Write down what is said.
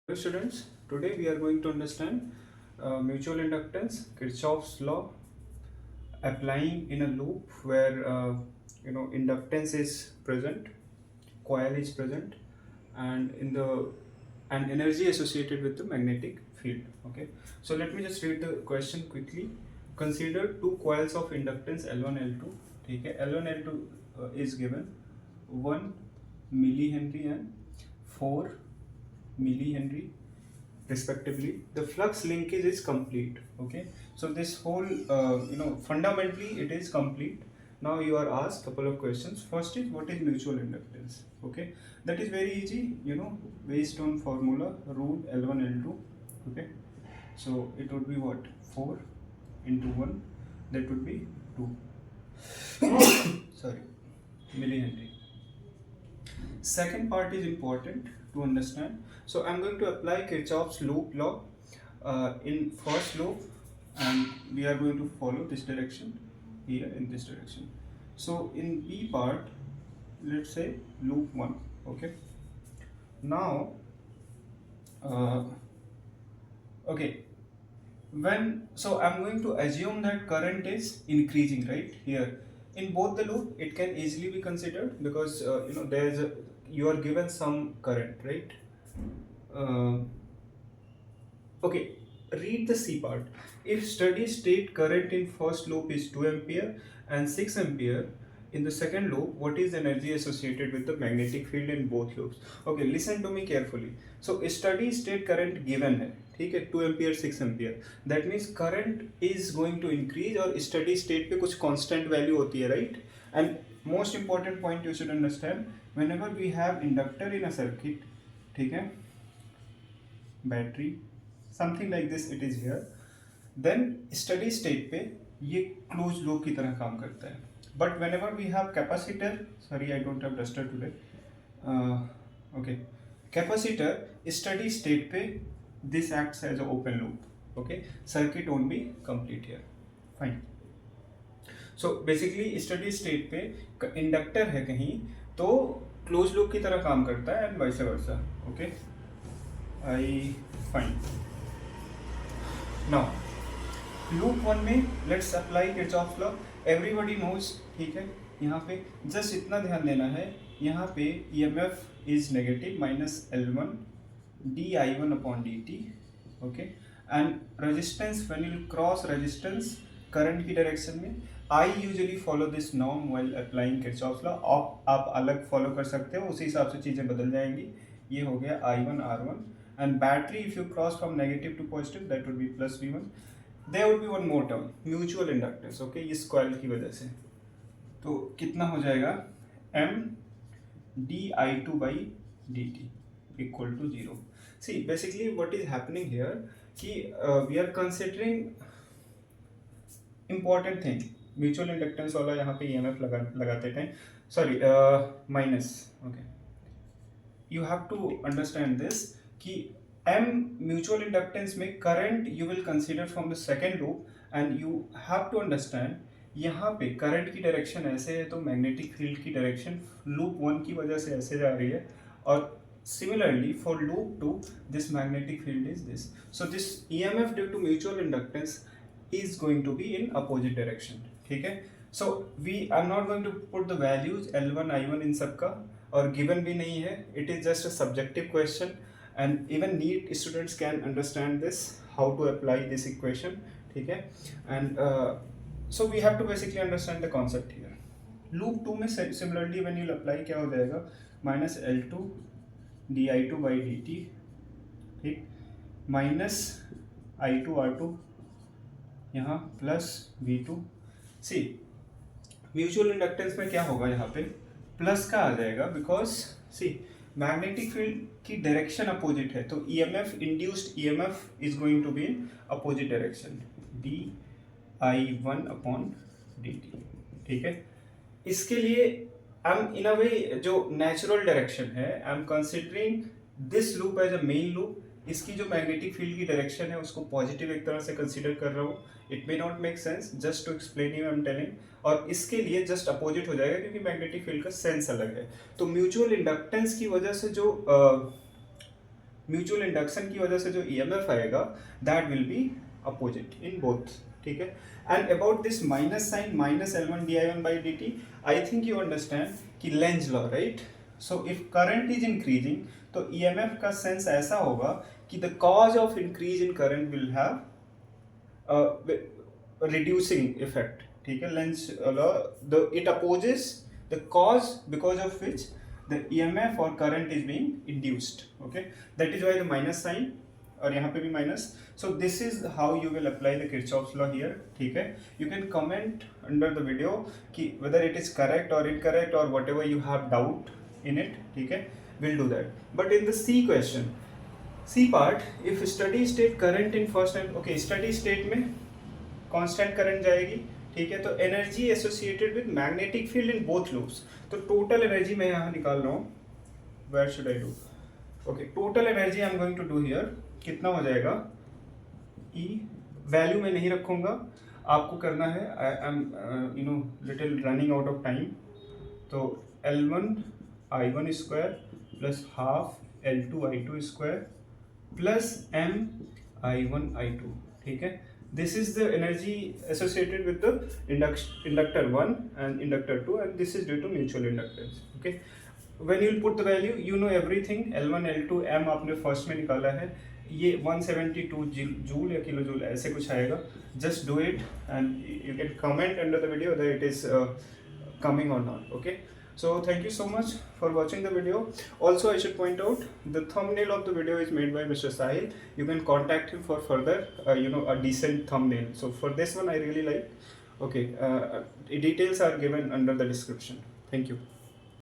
Hello students, today we are going to understand mutual inductance, Kirchhoff's law, applying in a loop where inductance is present, coil is present, and in the and energy associated with the magnetic field. Okay, so let me just read the question quickly. Consider two coils of inductance L1 L2. ठीक है, L1 L2 is given 1 millihenry and 4 millihenry respectively. The flux linkage is complete. Okay, so this whole fundamentally it is complete. Now you are asked couple of questions. First is, what is mutual inductance? Okay, that is very easy, based on formula rule L1 L2. Okay, so it would be what, 4 into 1, that would be 2 sorry, millihenry. Second part is important to understand. So I'm going to apply Kirchhoff's loop law in first loop, and we are going to follow this direction here in this direction. So in B part, let's say loop 1. Okay, now okay, so I'm going to assume that current is increasing right here in both the loop. It can easily be considered because you are given some current, right? Okay, read the C part. If steady state current in first loop is 2 ampere and 6 ampere in the second loop, what is the energy associated with the magnetic field in both loops? Okay, listen to me carefully. So steady state current given है, ठीक है, 2 ampere 6 ampere. That means current is going to increase और steady state पे कुछ constant value होती है, right? And most important point you should understand, whenever we have inductor in a circuit, ठीक है, battery, something like this it is here, then steady state पे ये closed loop की तरह काम करता है. But whenever we have capacitor, sorry I don't have duster today, okay, capacitor steady state पे this acts as an open loop. Okay, circuit won't be complete here. Fine. So basically steady state पे inductor है कहीं तो close loop की तरह काम करता है, and vice versa. Okay, I fine. Now loop 1 में let's apply Kirchhoff's law. Everybody knows, ठीक है. यहाँ पे जस्ट इतना ध्यान देना है, यहाँ पे EMF is negative -L1 dI1 upon dt. Okay, and resistance when you cross resistance current की डायरेक्शन में, I usually follow this norm while applying Kirchhoff's law. आप अलग फॉलो कर सकते हो, उसी हिसाब से चीज़ें बदल जाएंगी. ये हो गया I1 R1, and battery if you cross from negative to positive that would be plus V1. there would be one more term, mutual inductance. okay, इस coil की वजह से तो कितना हो जाएगा, M dI2 by dt equal to 0. see basically what is happening here कि we are considering important thing. mutual inductance वाला यहाँ पे EMF लगाते time, sorry, minus. okay, you have to understand this कि M म्यूचुअल इंडक्टेंस में current you will consider from the second loop, and you have to understand यहाँ पे current की direction ऐसे है तो मैग्नेटिक फील्ड की डायरेक्शन लूप 1 की वजह से ऐसे जा रही है, और similarly for loop 2 this magnetic field is this. so this EMF due to mutual inductance is going to be in opposite direction. ठीक है, so we are not going to put the values L1 I1 इन सबका, और given भी नहीं है, it is just a subjective question, and even NEET students can understand this, how to apply this equation. ठीक है, and so we have to basically understand the concept here. loop 2 में similarly when you apply क्या हो जाएगा, -L2 dI2 by dt, ठीक, minus I2 R2 यहाँ plus V2. सी mutual inductance में क्या होगा, यहाँ पे प्लस का आ जाएगा, बिकॉज सी मैग्नेटिक फील्ड की डायरेक्शन अपोजिट है, तो EMF induced EMF is going to be in opposite direction, dI1 upon dt. ठीक है, इसके लिए आई एम इन अ वे जो नेचुरल डायरेक्शन है, I am considering this loop as a main loop. इसकी जो मैग्नेटिक फील्ड की डायरेक्शन है उसको पॉजिटिव एक तरह से कंसीडर कर रहा हूँ. It may not make sense, just to explain you I am telling. और इसके लिए जस्ट अपोजिट हो जाएगा क्योंकि मैग्नेटिक फील्ड का सेंस अलग है. तो म्यूचुअल इंडक्टेंस की वजह से जो म्यूचुअल इंडक्शन की वजह से जो ईएमएफ आएगा that will be opposite in both, ठीक है। And about this minus sign minus L1 di1 by dt, I think you understand कि Lenz law, right. So if current is increasing तो EMF का सेंस ऐसा होगा कि the cause of increase in current will have reducing effect, ठीक है। Lenz law it opposes the cause because of which the EMF or current is being induced, okay, that is why the minus sign और यहाँ पे भी minus. So this is how you will apply the Kirchhoff's law here, ठीक है। You can comment under the video कि whether it is correct or incorrect or whatever you have doubt in it, ठीक है, we'll do that. But in the C question, C part, if steady state current in first and okay, steady state में constant current जाएगी, ठीक है। तो energy associated with magnetic field in both loops, तो total energy मैं यहाँ निकाल रहा हूँ, where should I do, okay, total energy I am going to do here, कितना हो जाएगा, ई वैल्यू मैं नहीं रखूँगा, आपको करना है, I M you know little running out of time, तो L1 I1 square plus half L2 I2 square plus M I1 I2, ठीक है। This is the energy associated with the inductor 1 and inductor 2, and this is due to mutual inductance, okay. When you will put the value, you know everything, L1 L2 M आपने first में निकाला है, ये 172 joule या kilo joule ऐसे कुछ आएगा, just do it and you can comment under the video that it is coming or not, okay. So thank you so much for watching the video. Also I should point out the thumbnail of the video is made by Mr. Sahil. You can contact him for further you know, a decent thumbnail. So for this one I really like, okay, details are given under the description. Thank you.